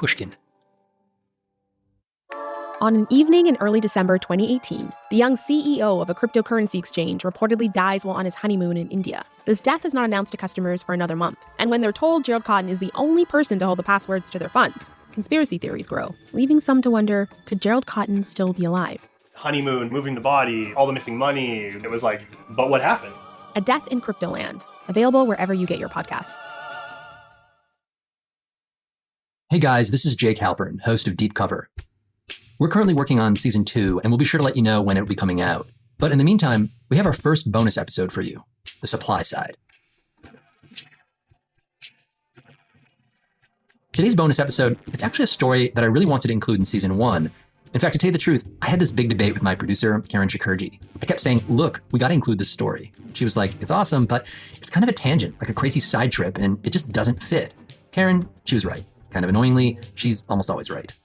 Pushkin. On an evening in early December 2018, the young CEO of a cryptocurrency exchange reportedly dies while on his honeymoon in India. This death is not announced to customers for another month. And when they're told Gerald Cotton is the only person to hold the passwords to their funds, conspiracy theories grow, leaving some to wonder, could Gerald Cotton still be alive? Honeymoon, moving the body, all the missing money. It was like, but what happened? A Death in Cryptoland, available wherever you get your podcasts. Hey guys, this is Jake Halpern, host of Deep Cover. We're currently working on season 2, and we'll be sure to let you know when it will be coming out. But in the meantime, we have our first bonus episode for you, The Supply Side. Today's bonus episode, it's actually a story that I really wanted to include in season 1. In fact, to tell you the truth, I had this big debate with my producer, Karen Shakurji. I kept saying, look, we got to include this story. She was like, it's awesome, but it's kind of a tangent, like a crazy side trip, and it just doesn't fit. Karen, she was right. Kind of annoyingly, she's almost always right.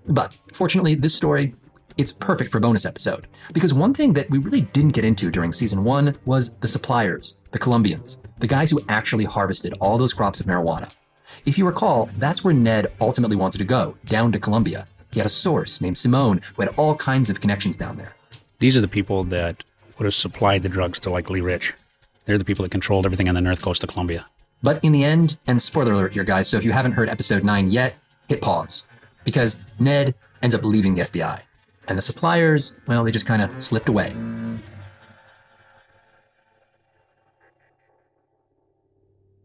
But fortunately, this story, it's perfect for a bonus episode. Because one thing that we really didn't get into during season 1 was the suppliers, the Colombians, the guys who actually harvested all those crops of marijuana. If you recall, that's where Ned ultimately wanted to go, down to Colombia. He had a source named Simone who had all kinds of connections down there. These are the people that would have supplied the drugs to like Lee Rich. They're the people that controlled everything on the north coast of Colombia. But in the end, and spoiler alert here guys, so if you haven't heard episode 9 yet, hit pause. Because Ned ends up leaving the FBI. And the suppliers, well, they just kind of slipped away.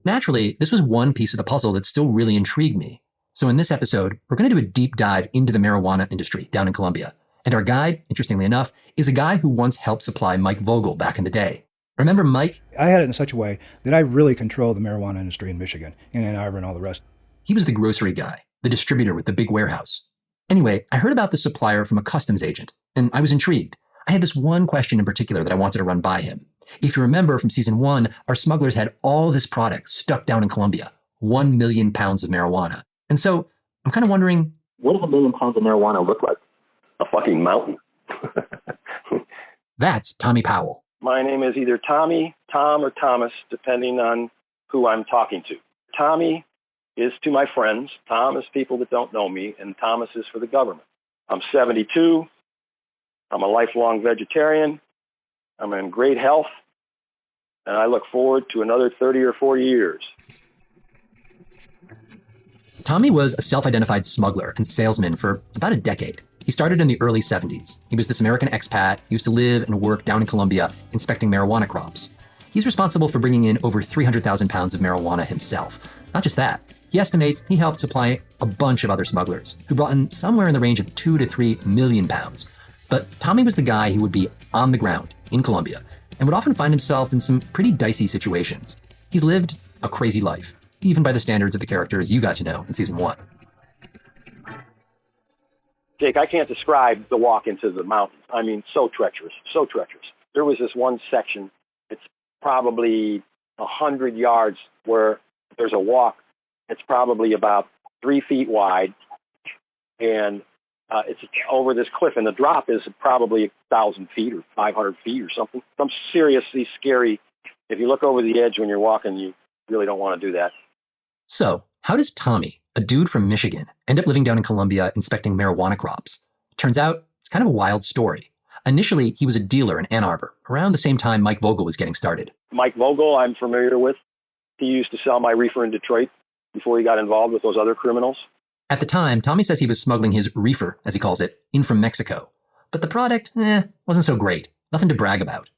Naturally, this was one piece of the puzzle that still really intrigued me. So in this episode, we're going to do a deep dive into the marijuana industry down in Colombia. And our guide, interestingly enough, is a guy who once helped supply Mike Vogel back in the day. Remember Mike? I had it in such a way that I really controlled the marijuana industry in Michigan, in Ann Arbor and all the rest. He was the grocery guy, the distributor with the big warehouse. Anyway, I heard about the supplier from a customs agent, and I was intrigued. I had this one question in particular that I wanted to run by him. If you remember from season 1, our smugglers had all this product stuck down in Colombia, 1 million pounds of marijuana. And so I'm kind of wondering, what does 1 million pounds of marijuana look like? A fucking mountain. That's Tommy Powell. My name is either Tommy, Tom, or Thomas, depending on who I'm talking to. Tommy is to my friends. Tom is people that don't know me, and Thomas is for the government. I'm 72. I'm a lifelong vegetarian. I'm in great health, and I look forward to another 30 or 40 years. Tommy was a self-identified smuggler and salesman for about a decade. He started in the early 70s. He was this American expat, used to live and work down in Colombia inspecting marijuana crops. He's responsible for bringing in over 300,000 pounds of marijuana himself. Not just that, he estimates he helped supply a bunch of other smugglers who brought in somewhere in the range of 2 to 3 million pounds. But Tommy was the guy who would be on the ground in Colombia and would often find himself in some pretty dicey situations. He's lived a crazy life, even by the standards of the characters you got to know in season 1. Jake, I can't describe the walk into the mountains. I mean, so treacherous, so treacherous. There was this one section, it's probably 100 yards where there's a walk. It's probably about 3 feet wide, and it's over this cliff, and the drop is probably 1,000 feet or 500 feet or something. Some seriously scary. If you look over the edge when you're walking, you really don't want to do that. So, how does Tommy, a dude from Michigan, end up living down in Colombia inspecting marijuana crops? Turns out, it's kind of a wild story. Initially, he was a dealer in Ann Arbor, around the same time Mike Vogel was getting started. Mike Vogel, I'm familiar with. He used to sell my reefer in Detroit before he got involved with those other criminals. At the time, Tommy says he was smuggling his reefer, as he calls it, in from Mexico. But the product, wasn't so great. Nothing to brag about.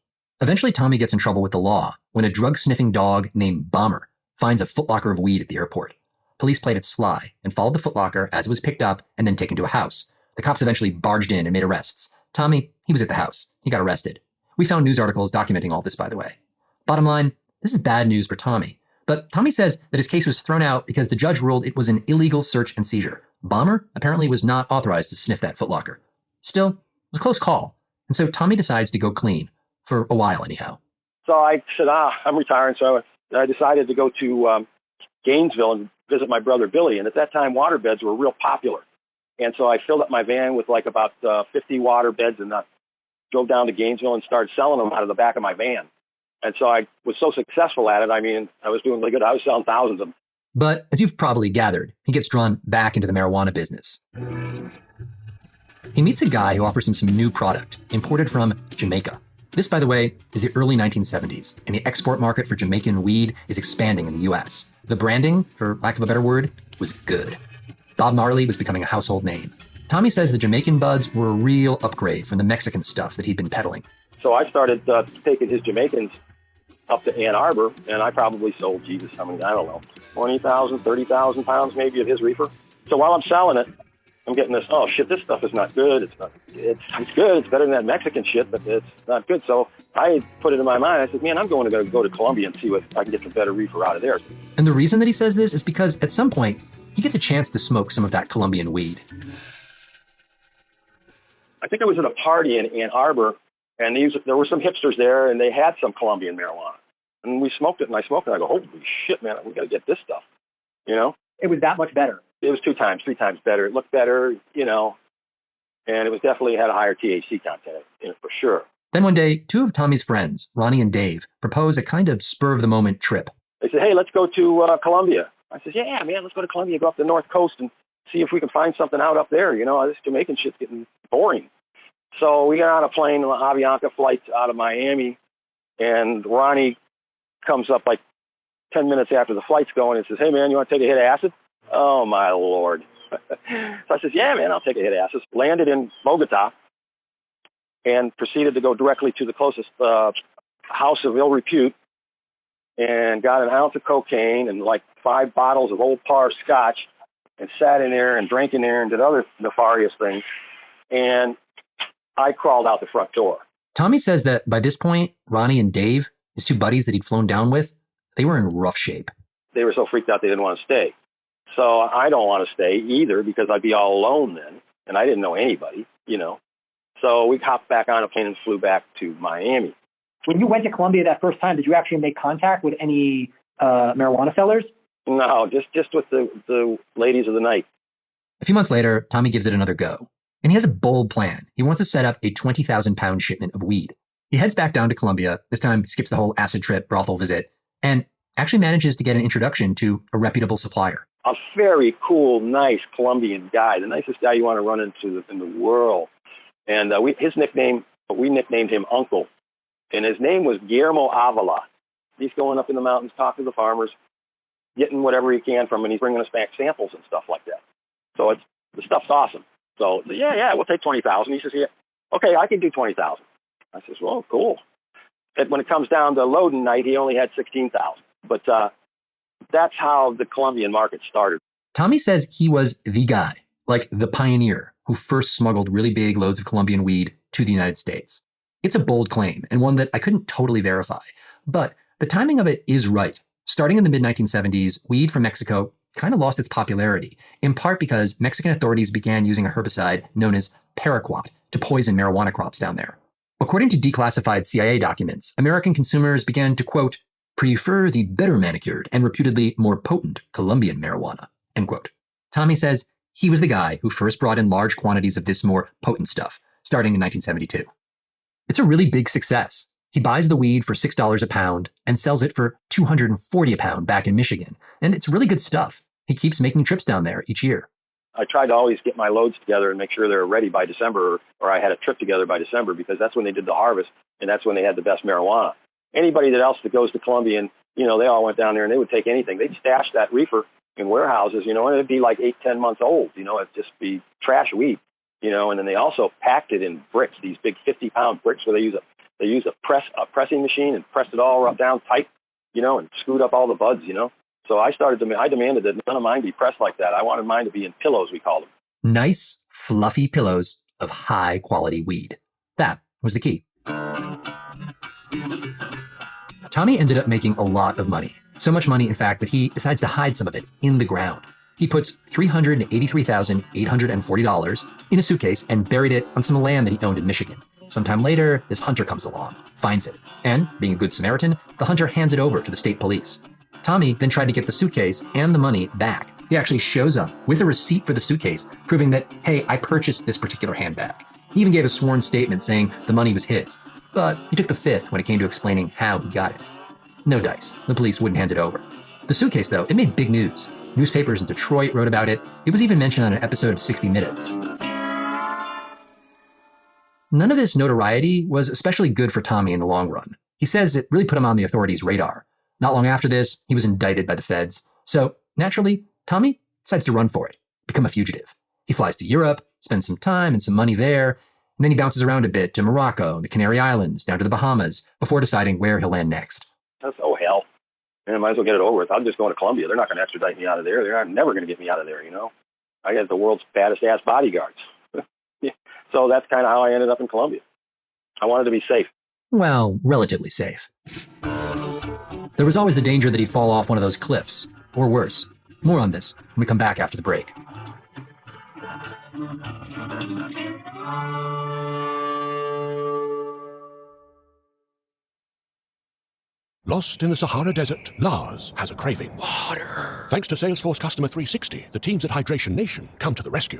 Eventually, Tommy gets in trouble with the law when a drug-sniffing dog named Bomber finds a footlocker of weed at the airport. Police played it sly and followed the footlocker as it was picked up and then taken to a house. The cops eventually barged in and made arrests. Tommy, he was at the house. He got arrested. We found news articles documenting all this, by the way. Bottom line, this is bad news for Tommy. But Tommy says that his case was thrown out because the judge ruled it was an illegal search and seizure. Bomber apparently was not authorized to sniff that footlocker. Still, it was a close call. And so Tommy decides to go clean. For a while, anyhow. So I said, I'm retiring. So I decided to go to Gainesville and visit my brother Billy. And at that time, water beds were real popular. And so I filled up my van with like about 50 water beds and drove down to Gainesville and started selling them out of the back of my van. And so I was so successful at it. I mean, I was doing really good. I was selling thousands of them. But as you've probably gathered, he gets drawn back into the marijuana business. He meets a guy who offers him some new product, imported from Jamaica. This, by the way, is the early 1970s, and the export market for Jamaican weed is expanding in the US. The branding, for lack of a better word, was good. Bob Marley was becoming a household name. Tommy says the Jamaican buds were a real upgrade from the Mexican stuff that he'd been peddling. So I started taking his Jamaicans up to Ann Arbor, and I probably sold, I don't know, 20,000, 30,000 pounds maybe of his reefer. So while I'm selling it, I'm getting this, oh shit, this stuff is not good. It's good. It's better than that Mexican shit, but it's not good. So I put it in my mind. I said, man, I'm going to go to Colombia and see what I can get some better reefer out of there. And the reason that he says this is because at some point, he gets a chance to smoke some of that Colombian weed. I think I was at a party in Ann Arbor, and there were some hipsters there, and they had some Colombian marijuana. And we smoked it, and I smoked it, and I go, holy shit, man, we got to get this stuff, you know? It was that much better. It was 3 times better. It looked better, you know, and it was definitely had a higher THC content in it for sure. Then one day, 2 of Tommy's friends, Ronnie and Dave, propose a kind of spur-of-the-moment trip. They said, hey, let's go to Colombia. I said, yeah, man, let's go to Colombia, go up the North Coast and see if we can find something out up there. You know, this Jamaican shit's getting boring. So we got on a plane, an Avianca flight out of Miami, and Ronnie comes up like 10 minutes after the flight's going and says, hey, man, you want to take a hit of acid? Oh, my Lord. So I says, yeah, man, I'll take a hit of acid. Landed in Bogota and proceeded to go directly to the closest house of ill repute and got an ounce of cocaine and like 5 bottles of Old Par scotch and sat in there and drank in there and did other nefarious things. And I crawled out the front door. Tommy says that by this point, Ronnie and Dave, his 2 buddies that he'd flown down with, they were in rough shape. They were so freaked out they didn't want to stay. So I don't want to stay either because I'd be all alone then, and I didn't know anybody, you know. So we hopped back on a plane and flew back to Miami. When you went to Colombia that first time, did you actually make contact with any marijuana sellers? No, just with the ladies of the night. A few months later, Tommy gives it another go. And he has a bold plan. He wants to set up a 20,000-pound shipment of weed. He heads back down to Colombia, this time skips the whole acid trip, brothel visit, and actually manages to get an introduction to a reputable supplier. A very cool, nice Colombian guy, the nicest guy you want to run into in the world. And we nicknamed him Uncle. And his name was Guillermo Avila. He's going up in the mountains, talking to the farmers, getting whatever he can from them, and he's bringing us back samples and stuff like that. So the stuff's awesome. So, yeah, we'll take 20,000. He says, yeah, okay, I can do 20,000. I says, well, cool. And when it comes down to loading night, he only had 16,000. But that's how the Colombian market started. Tommy says he was the guy, like the pioneer, who first smuggled really big loads of Colombian weed to the United States. It's a bold claim, and one that I couldn't totally verify. But the timing of it is right. Starting in the mid-1970s, weed from Mexico kind of lost its popularity, in part because Mexican authorities began using a herbicide known as paraquat to poison marijuana crops down there. According to declassified CIA documents, American consumers began to, quote, prefer the better manicured and reputedly more potent Colombian marijuana, end quote. Tommy says he was the guy who first brought in large quantities of this more potent stuff, starting in 1972. It's a really big success. He buys the weed for $6 a pound and sells it for $240 a pound back in Michigan, and it's really good stuff. He keeps making trips down there each year. I tried to always get my loads together and make sure they were ready by December, or I had a trip together by December, because that's when they did the harvest, and that's when they had the best marijuana. Anybody else that goes to Colombia, and, you know, they all went down there and they would take anything. They'd stash that reefer in warehouses, you know, and it'd be like 8-10 months old, you know, it'd just be trash weed, you know, and then they also packed it in bricks, these big 50-pound bricks where they use a pressing machine and pressed it all down tight, you know, and screwed up all the buds, you know. So I demanded that none of mine be pressed like that. I wanted mine to be in pillows, we called them. Nice, fluffy pillows of high-quality weed. That was the key. Tommy ended up making a lot of money. So much money, in fact, that he decides to hide some of it in the ground. He puts $383,840 in a suitcase and buried it on some land that he owned in Michigan. Sometime later, this hunter comes along, finds it, and, being a good Samaritan, the hunter hands it over to the state police. Tommy then tried to get the suitcase and the money back. He actually shows up with a receipt for the suitcase, proving that, hey, I purchased this particular handbag. He even gave a sworn statement saying the money was his, but he took the fifth when it came to explaining how he got it. No dice. The police wouldn't hand it over. The suitcase, though, it made big news. Newspapers in Detroit wrote about it. It was even mentioned on an episode of 60 Minutes. None of this notoriety was especially good for Tommy in the long run. He says it really put him on the authorities' radar. Not long after this, he was indicted by the feds. So, naturally, Tommy decides to run for it, become a fugitive. He flies to Europe, spends some time and some money there, and then he bounces around a bit to Morocco, the Canary Islands, down to the Bahamas, before deciding where he'll land next. Oh, hell. Man, I might as well get it over with. I'm just going to Colombia. They're not going to extradite me out of there. They're never going to get me out of there, you know. I got the world's baddest ass bodyguards. So that's kind of how I ended up in Colombia. I wanted to be safe. Well, relatively safe. There was always the danger that he'd fall off one of those cliffs, or worse. More on this when we come back after the break. Lost in the Sahara Desert, Lars has a craving. Water! Thanks to Salesforce Customer 360, the teams at Hydration Nation come to the rescue.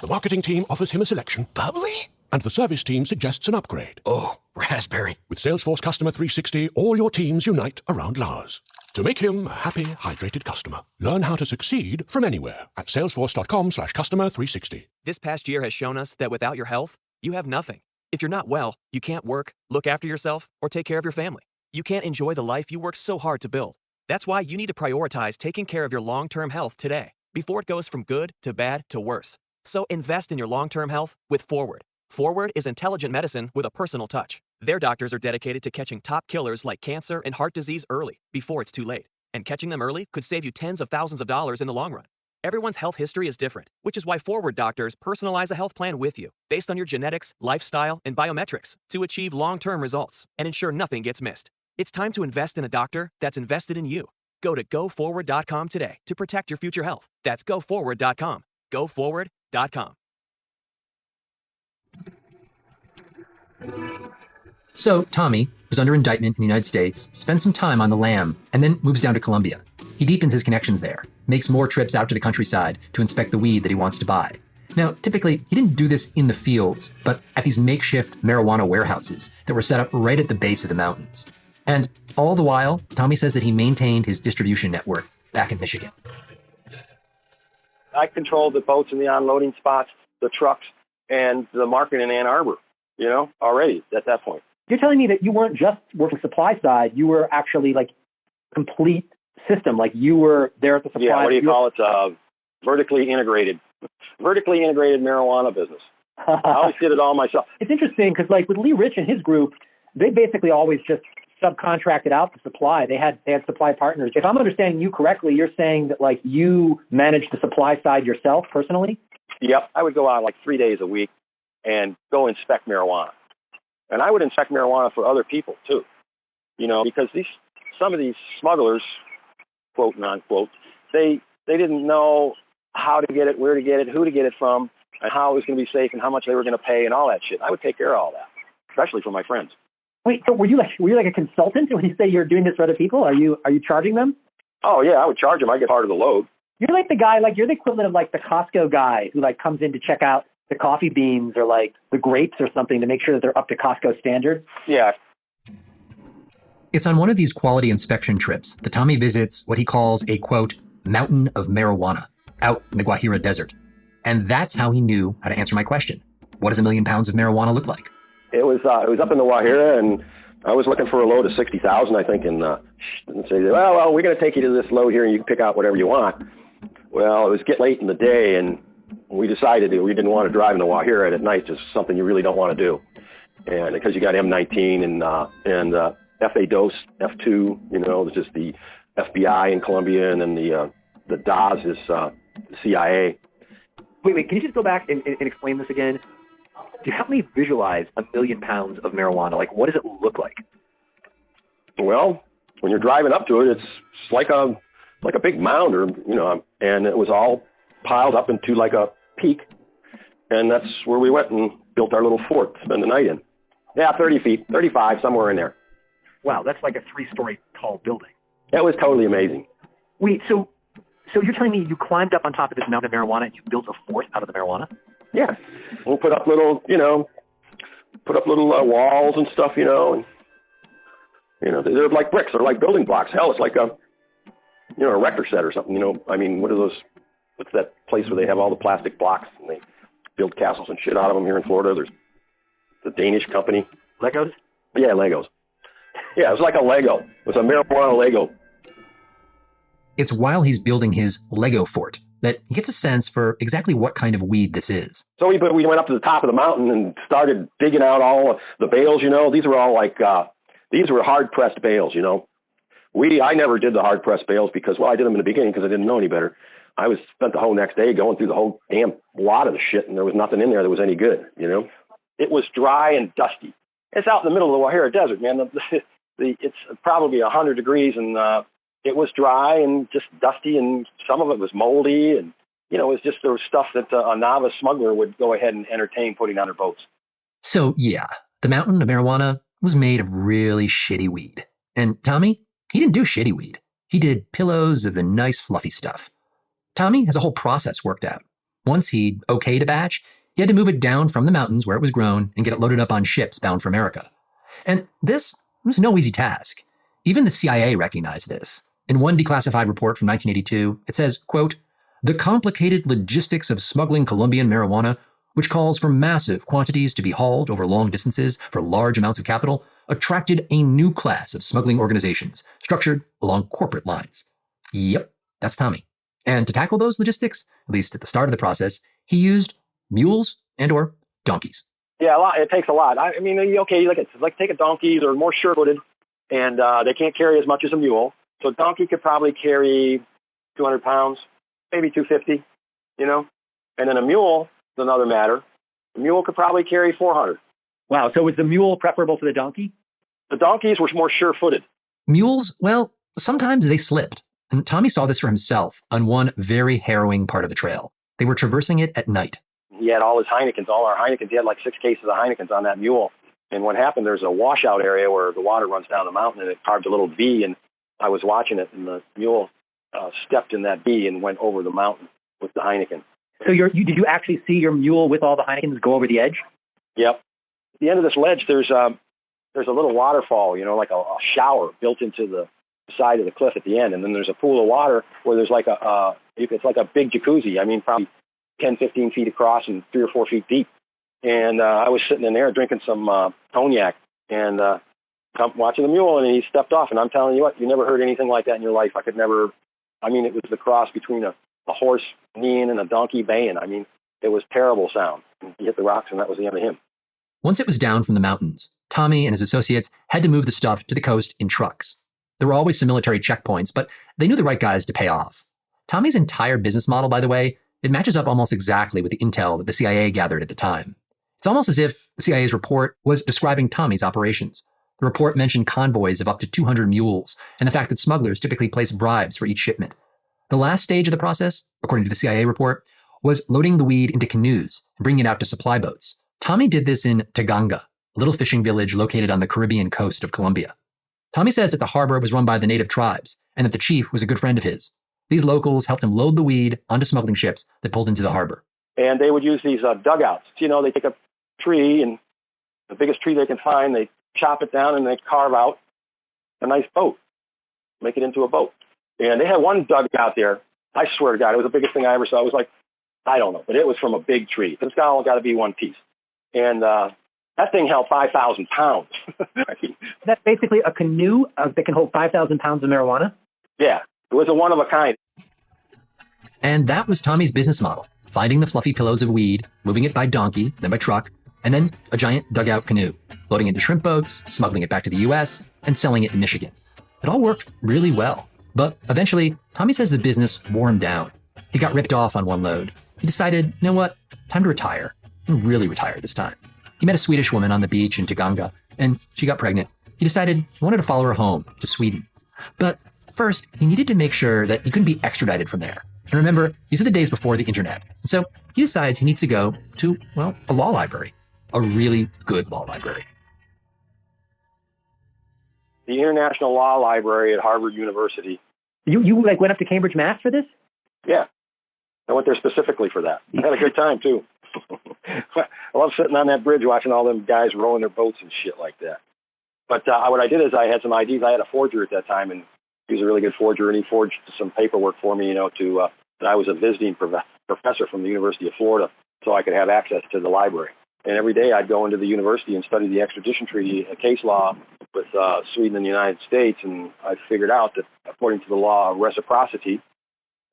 The marketing team offers him a selection. Bubbly? And the service team suggests an upgrade. Oh, raspberry. With Salesforce Customer 360, all your teams unite around Lars to make him a happy, hydrated customer. Learn how to succeed from anywhere at salesforce.com/customer360. This past year has shown us that without your health, you have nothing. If you're not well, you can't work, look after yourself, or take care of your family. You can't enjoy the life you worked so hard to build. That's why you need to prioritize taking care of your long-term health today, before it goes from good to bad to worse. So invest in your long-term health with Forward. Forward is intelligent medicine with a personal touch. Their doctors are dedicated to catching top killers like cancer and heart disease early, before it's too late. And catching them early could save you tens of thousands of dollars in the long run. Everyone's health history is different, which is why Forward doctors personalize a health plan with you, based on your genetics, lifestyle, and biometrics, to achieve long-term results and ensure nothing gets missed. It's time to invest in a doctor that's invested in you. Go to GoForward.com today to protect your future health. That's GoForward.com. GoForward.com. So, Tommy, who's under indictment in the United States, spends some time on the lam and then moves down to Colombia. He deepens his connections there, makes more trips out to the countryside to inspect the weed that he wants to buy. Now, typically, he didn't do this in the fields, but at these makeshift marijuana warehouses that were set up right at the base of the mountains. And all the while, Tommy says that he maintained his distribution network back in Michigan. I controlled the boats and the unloading spots, the trucks, and the market in Ann Arbor, you know, already at that point. You're telling me that you weren't just working supply side, you were actually like complete system, like you were there at the supply. Yeah, what do you call it? Vertically integrated marijuana business. I always did it all myself. It's interesting because like with Lee Rich and his group, they basically always just subcontracted out the supply. They had supply partners. If I'm understanding you correctly, you're saying that like you managed the supply side yourself personally? Yep. I would go out like 3 days a week and go inspect marijuana. And I would inspect marijuana for other people too, you know, because some of these smugglers, quote and unquote, they didn't know how to get it, where to get it, who to get it from, and how it was going to be safe and how much they were going to pay and all that shit. I would take care of all that, especially for my friends. Wait, so were you like a consultant when you say you're doing this for other people? Are you charging them? Oh yeah, I would charge them. I get part of the load. You're like the guy, like you're the equivalent of like the Costco guy who like comes in to check out the coffee beans or like the grapes or something to make sure that they're up to Costco standards. Yeah. It's on one of these quality inspection trips that Tommy visits what he calls a, quote, mountain of marijuana out in the Guajira Desert. And that's how he knew how to answer my question. What does 1 million pounds of marijuana look like? It was up in the Guajira, and I was looking for a load of 60,000, I think, and say, well, we're going to take you to this load here, and you can pick out whatever you want. Well, it was getting late in the day, and we decided we didn't want to drive in the Guajira at night. Just something you really don't want to do, and because you got M19 and FA-DOS, F2, you know, it's just the FBI in Colombia, and then the DAS is the CIA. Wait, can you just go back and explain this again? Help me visualize 1 million pounds of marijuana. Like, what does it look like? Well, when you're driving up to it, it's like a big mound, or you know, and it was all piled up into like a peak, and that's where we went and built our little fort to spend the night in. Yeah, 30 feet, 35, somewhere in there. Wow, that's like a 3-story tall building. That was totally amazing. Wait, so you're telling me you climbed up on top of this mountain of marijuana and you built a fort out of the marijuana? Yeah, we'll put up little walls and stuff, you know, and you know they're like bricks, they're like building blocks. Hell, it's like a rector set or something, I mean, what are those, what's that place where they have all the plastic blocks and they build castles and shit out of them here in Florida? There's the Danish company. Legos? Yeah, Legos. Yeah, it was like a Lego. It was a marijuana Lego. It's while he's building his Lego fort that he gets a sense for exactly what kind of weed this is. So we went up to the top of the mountain and started digging out all the bales, These were all like, these were hard-pressed bales, I never did the hard-pressed bales because, well, I did them in the beginning because I didn't know any better. I spent the whole next day going through the whole damn lot of the shit, and there was nothing in there that was any good, It was dry and dusty. It's out in the middle of the Wahara Desert, man. It's probably 100 degrees, and it was dry and just dusty, and some of it was moldy, and it was just there was stuff that a novice smuggler would go ahead and entertain putting on their boats. So yeah, the mountain of marijuana was made of really shitty weed. And Tommy, he didn't do shitty weed. He did pillows of the nice fluffy stuff. Tommy has a whole process worked out. Once he'd okayed a batch, he had to move it down from the mountains where it was grown and get it loaded up on ships bound for America. And this was no easy task. Even the CIA recognized this. In one declassified report from 1982, it says, quote, "The complicated logistics of smuggling Colombian marijuana, which calls for massive quantities to be hauled over long distances for large amounts of capital, attracted a new class of smuggling organizations structured along corporate lines." Yep, that's Tommy. And to tackle those logistics, at least at the start of the process, he used mules and or donkeys. Yeah, a lot. It takes a lot. I mean, okay, take a donkey. They're more sure-footed, and they can't carry as much as a mule. So a donkey could probably carry 200 pounds, maybe 250, And then a mule is another matter. A mule could probably carry 400. Wow. So was the mule preferable to the donkey? The donkeys were more sure-footed. Mules, well, sometimes they slipped. And Tommy saw this for himself on one very harrowing part of the trail. They were traversing it at night. He had all his Heinekens, all our Heinekens. He had like 6 cases of Heinekens on that mule. And what happened, there's a washout area where the water runs down the mountain, and it carved a little V, and I was watching it, and the mule stepped in that V and went over the mountain with the Heineken. So did you actually see your mule with all the Heinekens go over the edge? Yep. At the end of this ledge, there's a little waterfall, like a shower built into the side of the cliff at the end, and then there's a pool of water where there's like it's like a big jacuzzi. I mean, probably 10, 15 feet across and 3 or 4 feet deep. And I was sitting in there drinking some cognac and watching the mule, and he stepped off. And I'm telling you what, you never heard anything like that in your life. It was the cross between a horse kneeing and a donkey baying. I mean, it was terrible sound. He hit the rocks, and that was the end of him. Once it was down from the mountains, Tommy and his associates had to move the stuff to the coast in trucks. There were always some military checkpoints, but they knew the right guys to pay off. Tommy's entire business model, by the way, it matches up almost exactly with the intel that the CIA gathered at the time. It's almost as if the CIA's report was describing Tommy's operations. The report mentioned convoys of up to 200 mules and the fact that smugglers typically place bribes for each shipment. The last stage of the process, according to the CIA report, was loading the weed into canoes and bringing it out to supply boats. Tommy did this in Taganga, a little fishing village located on the Caribbean coast of Colombia. Tommy says that the harbor was run by the native tribes and that the chief was a good friend of his. These locals helped him load the weed onto smuggling ships that pulled into the harbor. And they would use these dugouts. They take a tree, and the biggest tree they can find, they chop it down and they carve out a nice boat, make it into a boat. And they had one dugout there. I swear to God, it was the biggest thing I ever saw. It was like, I don't know, but it was from a big tree. It's all got to be one piece. And that thing held 5,000 pounds. That's basically a canoe that can hold 5,000 pounds of marijuana? Yeah, it was a one of a kind. And that was Tommy's business model, finding the fluffy pillows of weed, moving it by donkey, then by truck, and then a giant dugout canoe, loading it into shrimp boats, smuggling it back to the US, and selling it in Michigan. It all worked really well. But eventually, Tommy says the business wore him down. He got ripped off on one load. He decided, you know what, time to retire. And really retire this time. He met a Swedish woman on the beach in Taganga, and she got pregnant. He decided he wanted to follow her home to Sweden. But first, he needed to make sure that he couldn't be extradited from there. And remember, these are the days before the internet. And so he decides he needs to go to, well, a law library. A really good law library. The International Law Library at Harvard University. You went up to Cambridge, Mass for this? Yeah. I went there specifically for that. I had a good time, too. I love sitting on that bridge watching all them guys rowing their boats and shit like that. But what I did is I had some IDs. I had a forger at that time, and He was a really good forger, and he forged some paperwork for me, that I was a visiting professor from the University of Florida, so I could have access to the library. And every day I'd go into the university and study the extradition treaty case law with Sweden and the United States, and I figured out that according to the law of reciprocity,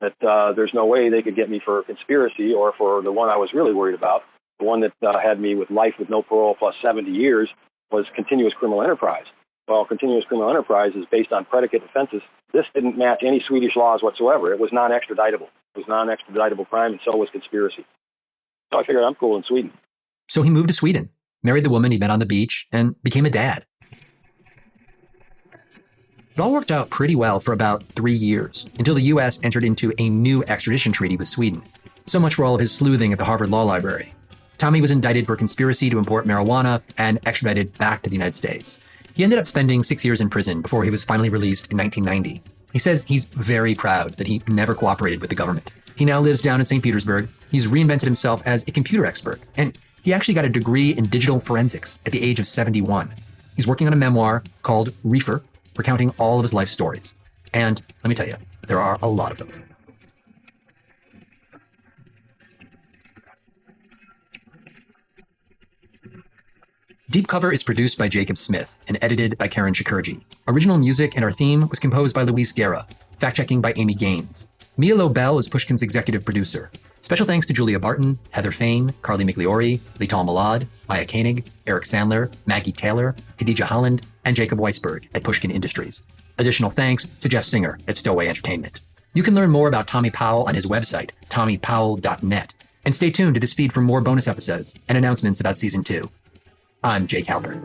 that there's no way they could get me for conspiracy or for the one I was really worried about, the one that had me with life with no parole plus 70 years, was continuous criminal enterprise. Well, continuous criminal enterprise is based on predicate offenses. This didn't match any Swedish laws whatsoever. It was non-extraditable. It was non-extraditable crime, and so was conspiracy. So I figured I'm cool in Sweden. So he moved to Sweden, married the woman he met on the beach, and became a dad. It all worked out pretty well for about 3 years, until the U.S. entered into a new extradition treaty with Sweden. So much for all of his sleuthing at the Harvard Law Library. Tommy was indicted for conspiracy to import marijuana and extradited back to the United States. He ended up spending 6 years in prison before he was finally released in 1990. He says he's very proud that he never cooperated with the government. He now lives down in St. Petersburg. He's reinvented himself as a computer expert, and he actually got a degree in digital forensics at the age of 71. He's working on a memoir called Reefer, recounting all of his life stories. And let me tell you, there are a lot of them. Deep Cover is produced by Jacob Smith and edited by Karen Shakurji. Original music and our theme was composed by Luis Guerra. Fact-checking by Amy Gaines. Mia Lobel is Pushkin's executive producer. Special thanks to Julia Barton, Heather Fain, Carly Migliori, Lital Malad, Maya Koenig, Eric Sandler, Maggie Taylor, Khadija Holland, and Jacob Weisberg at Pushkin Industries. Additional thanks to Jeff Singer at Stowaway Entertainment. You can learn more about Tommy Powell on his website, tommypowell.net. And stay tuned to this feed for more bonus episodes and announcements about Season 2. I'm Jake Halpern.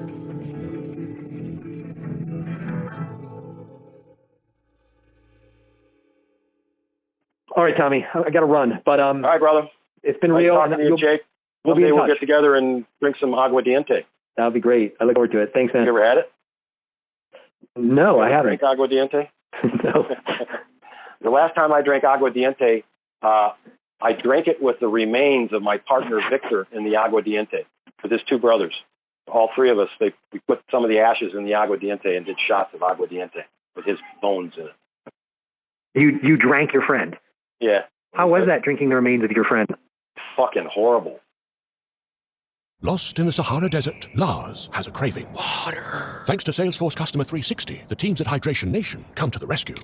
All right, Tommy, I got to run, but All right, brother. it's been Nice real. talking to you, Jake. We'll be in Someday we'll touch. get together and drink some aguardiente. That'll be great. I look forward to it. Thanks, man. You ever had it? No, I haven't. Drink aguardiente? No. The last time I drank aguardiente, I drank it with the remains of my partner Victor in the aguardiente with his two brothers. All three of us, we put some of the ashes in the aguardiente and did shots of aguardiente with his bones in it. You drank your friend. Yeah. How was that, drinking the remains of your friend? Fucking horrible. Lost in the Sahara Desert, Lars has a craving. Water. Thanks to Salesforce Customer 360, the teams at Hydration Nation come to the rescue.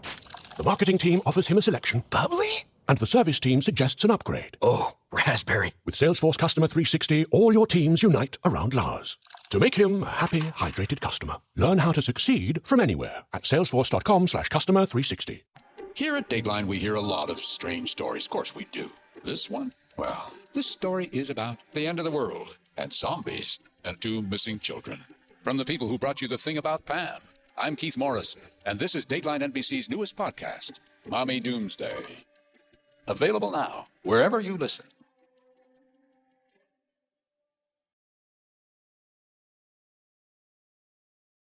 The marketing team offers him a selection. Bubbly? And the service team suggests an upgrade. Oh, raspberry. With Salesforce Customer 360, all your teams unite around Lars to make him a happy, hydrated customer. Learn how to succeed from anywhere at salesforce.com/customer360. Here at Dateline, we hear a lot of strange stories. Of course we do. This one? Well, this story is about the end of the world and zombies and 2 missing children. From the people who brought you The Thing About Pam, I'm Keith Morris, and this is Dateline NBC's newest podcast, Mommy Doomsday. Available now, wherever you listen.